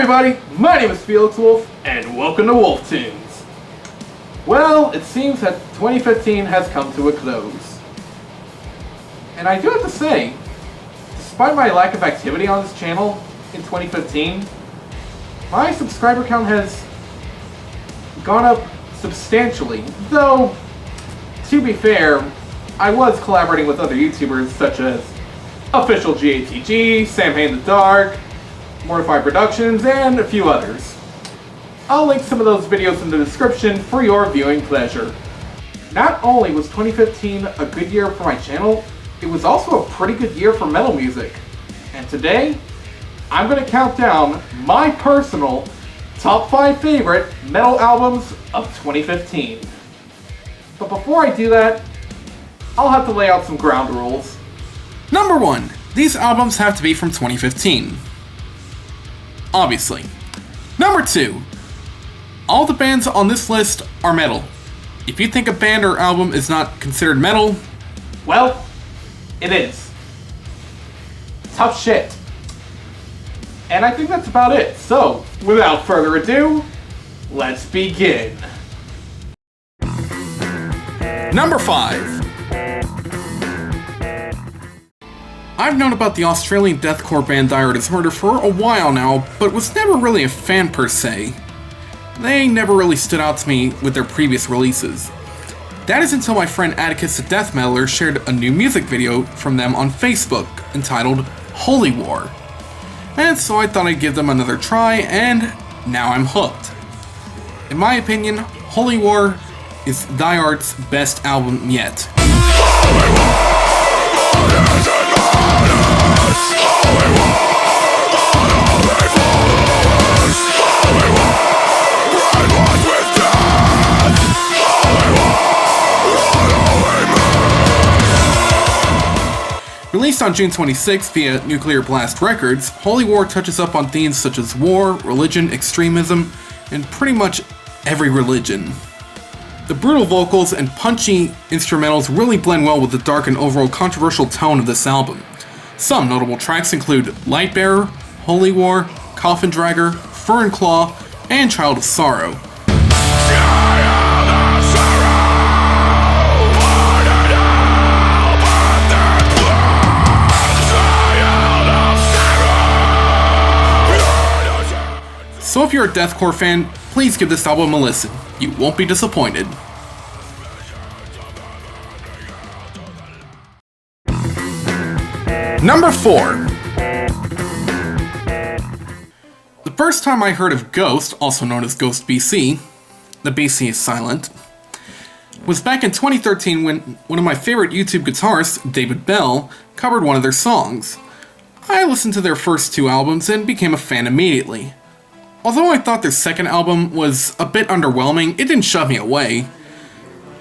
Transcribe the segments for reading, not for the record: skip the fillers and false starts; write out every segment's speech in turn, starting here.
everybody, my name is Felix Wolf, and welcome to Wolf Tunes. Well, it seems that 2015 has come to a close. And I do have to say, despite my lack of activity on this channel in 2015, my subscriber count has gone up substantially. Though, to be fair, I was collaborating with other YouTubers such as Official GATG, Sam Hay in the Dark, Mortified Productions, and a few others. I'll link some of those videos in the description for your viewing pleasure. Not only was 2015 a good year for my channel, it was also a pretty good year for metal music. And today, I'm going to count down my personal top 5 favorite metal albums of 2015. But before I do that, I'll have to lay out some ground rules. Number 1. These albums have to be from 2015. Obviously. Number 2. All the bands on this list are metal. If you think a band or album is not considered metal, well, it is. Tough shit. And I think that's about it. So, without further ado, let's begin. Number 5. I've known about the Australian deathcore band Die Hard Murder for a while now, but was never really a fan per se. They never really stood out to me with their previous releases. That is until my friend Atticus the Death Metaler shared a new music video from them on Facebook entitled Holy War. And so I thought I'd give them another try, and now I'm hooked. In my opinion, Holy War is Die Hard's best album yet. Released on June 26th via Nuclear Blast Records, Holy War touches up on themes such as war, religion, extremism, and pretty much every religion. The brutal vocals and punchy instrumentals really blend well with the dark and overall controversial tone of this album. Some notable tracks include Lightbearer, Holy War, Coffin Dragger, Fur and Claw, and Child of Sorrow. So if you're a deathcore fan, please give this album a listen. You won't be disappointed. Number 4. The first time I heard of Ghost, also known as Ghost BC, the BC is silent, was back in 2013 when one of my favorite YouTube guitarists, David Bell, covered one of their songs. I listened to their first 2 albums and became a fan immediately. Although I thought their second album was a bit underwhelming, it didn't shove me away.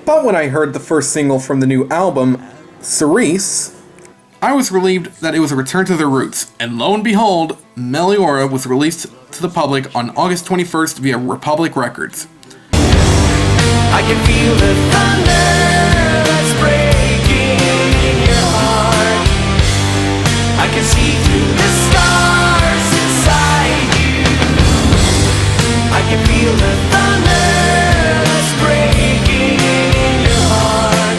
But when I heard the first single from the new album, Cerise, I was relieved that it was a return to their roots, and lo and behold, Meliora was released to the public on August 21st via Republic Records. I can feel the thunder that's breaking in your heart. I can see through the stars inside you. I can feel the thunder that's breaking in your heart.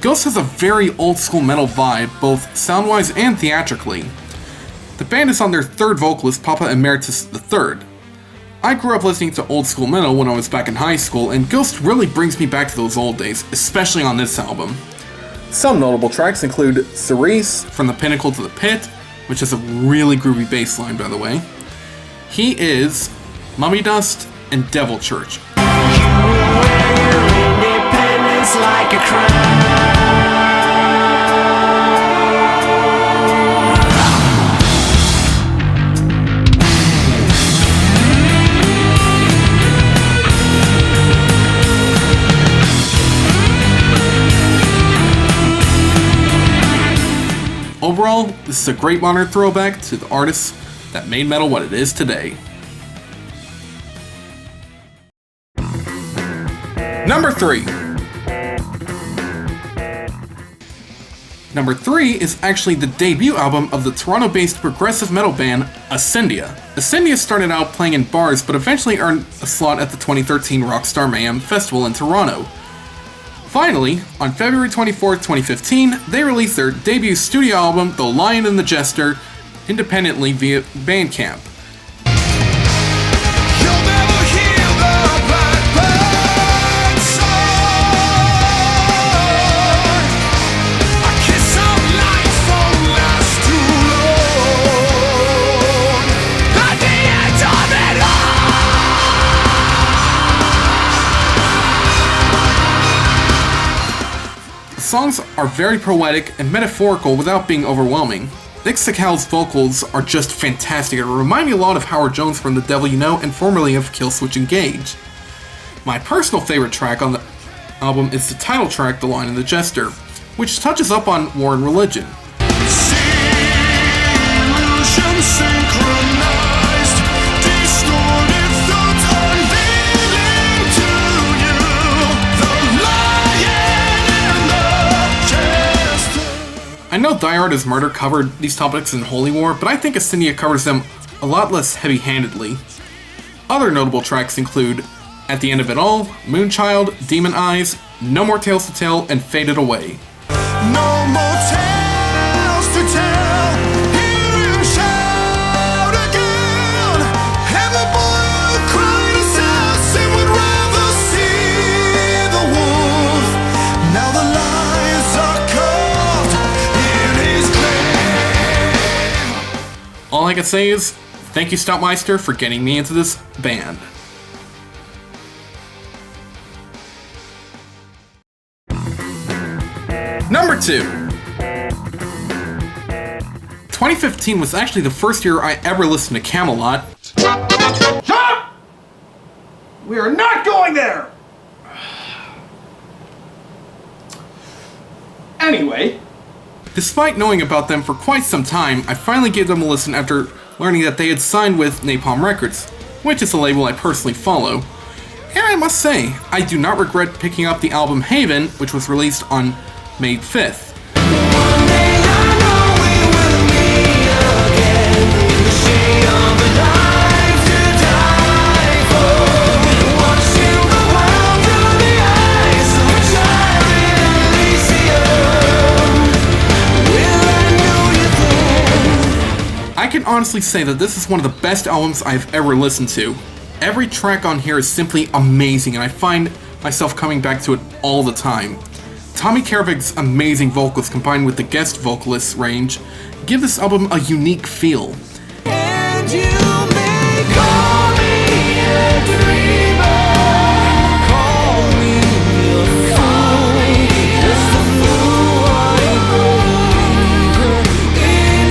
Ghost has a very old-school metal vibe, both sound-wise and theatrically. The band is on their third vocalist, Papa Emeritus III. I grew up listening to old-school metal when I was back in high school, and Ghost really brings me back to those old days, especially on this album. Some notable tracks include Cerise, From the Pinnacle to the Pit, which has a really groovy bass line, by the way. He Is, Mummy Dust, and Devil Church. You wear your independence like a crown. Overall, this is a great modern throwback to the artists that made metal what it is today. Number 3. Number 3 is actually the debut album of the Toronto-based progressive metal band Ascendia. Ascendia started out playing in bars, but eventually earned a slot at the 2013 Rockstar Mayhem Festival in Toronto. Finally, on February 24, 2015, they released their debut studio album, The Lion and the Jester, independently via Bandcamp. The songs are very poetic and metaphorical without being overwhelming. Nick Sakhal's vocals are just fantastic and remind me a lot of Howard Jones from The Devil You Know and formerly of Killswitch Engage. My personal favorite track on the album is the title track, The Lion and the Jester, which touches up on war and religion. I know Die Hard as Murder covered these topics in Holy War, but I think Ascendia covers them a lot less heavy-handedly. Other notable tracks include At the End of It All, Moonchild, Demon Eyes, No More Tales to Tell, and Faded Away. No more tales to tell. Hear him shout again. And the boy who cried assassin would rather see the wolf. Now the lions are carved in his grave. All I can say is, thank you Stoutmeister for getting me into this band. Number 2. 2015 was actually the first year I ever listened to Kamelot. Shut up! We are not going there! Anyway. Despite knowing about them for quite some time, I finally gave them a listen after learning that they had signed with Napalm Records, which is a label I personally follow. And I must say, I do not regret picking up the album Haven, which was released on May 5th. I can honestly say that this is one of the best albums I've ever listened to. Every track on here is simply amazing, and I find myself coming back to it all the time. Tommy Karavig's amazing vocals combined with the guest vocalist range give this album a unique feel. And you may call me a dreamer, call me a fool, just a fool in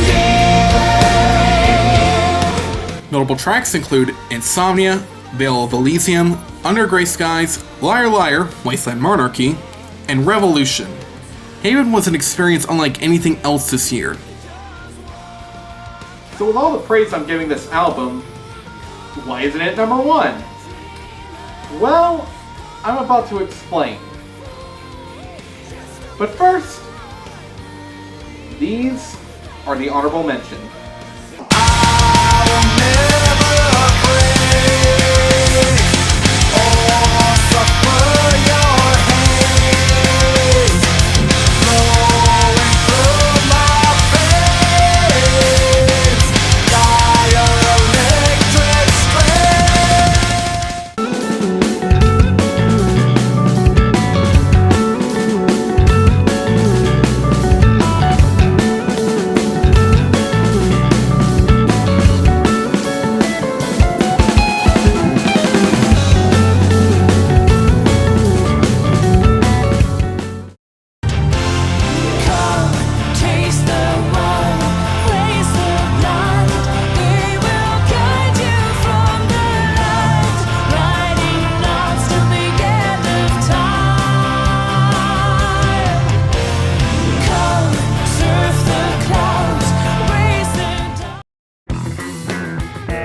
you. Notable tracks include Insomnia, Veil of Elysium, Under Grey Skies, Liar Liar, Wasteland Monarchy, and Revolution. Haven was an experience unlike anything else this year. So with all the praise I'm giving this album, why isn't it number 1? Well, I'm about to explain. But first, these are the honorable mention.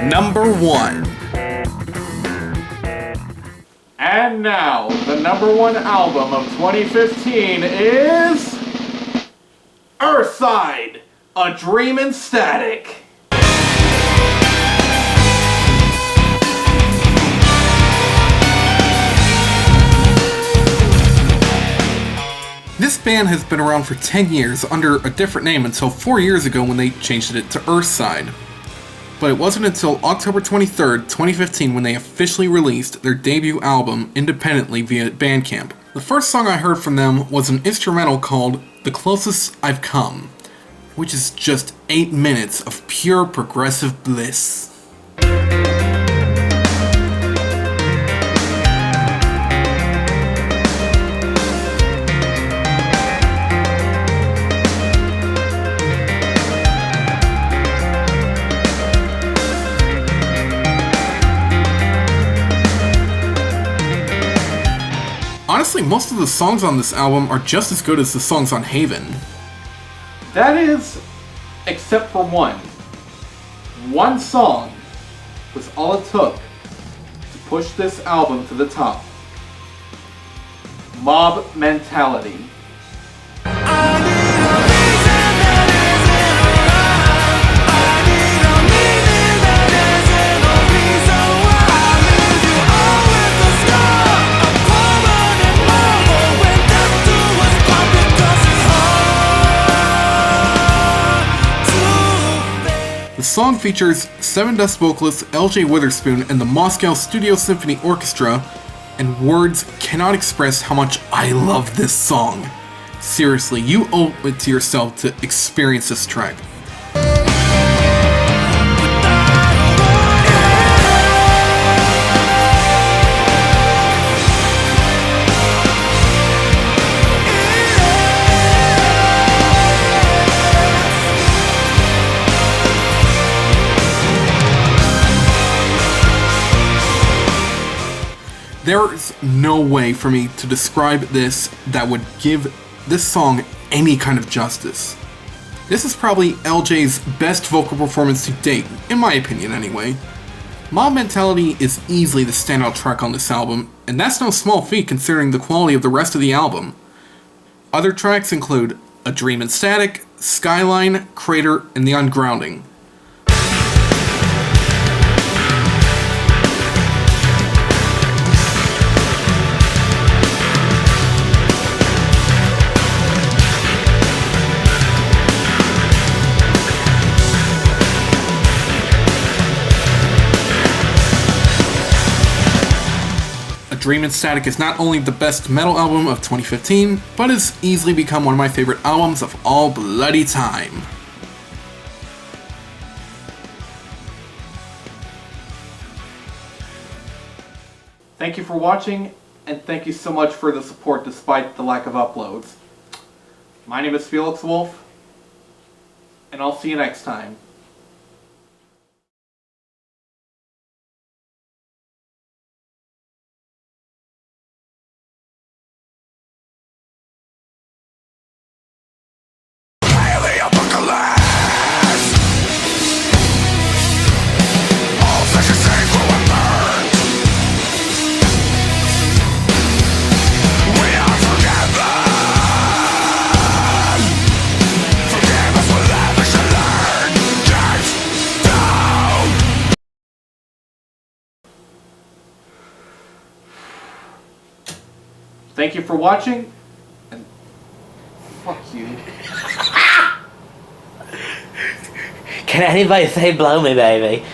Number 1. And now, the number 1 album of 2015 is... Earthside, A Dreamin' Static. This band has been around for 10 years under a different name until 4 years ago when they changed it to Earthside. But it wasn't until October 23rd, 2015 when they officially released their debut album independently via Bandcamp. The first song I heard from them was an instrumental called The Closest I've Come, which is just 8 minutes of pure progressive bliss. Honestly, most of the songs on this album are just as good as the songs on Haven. That is, except for one. One song was all it took to push this album to the top. Mob Mentality. The song features Seven Dust vocalist LJ Witherspoon and the Moscow Studio Symphony Orchestra, and words cannot express how much I love this song. Seriously, you owe it to yourself to experience this track. There's no way for me to describe this that would give this song any kind of justice. This is probably LJ's best vocal performance to date, in my opinion anyway. Mob Mentality is easily the standout track on this album, and that's no small feat considering the quality of the rest of the album. Other tracks include A Dreamin' Static, Skyline, Crater, and The Ungrounding. Dreamin' Static is not only the best metal album of 2015, but has easily become one of my favorite albums of all bloody time. Thank you for watching, and thank you so much for the support despite the lack of uploads. My name is Felix Wolf, and I'll see you next time. Thank you for watching, and fuck you. Can anybody say blow me, baby?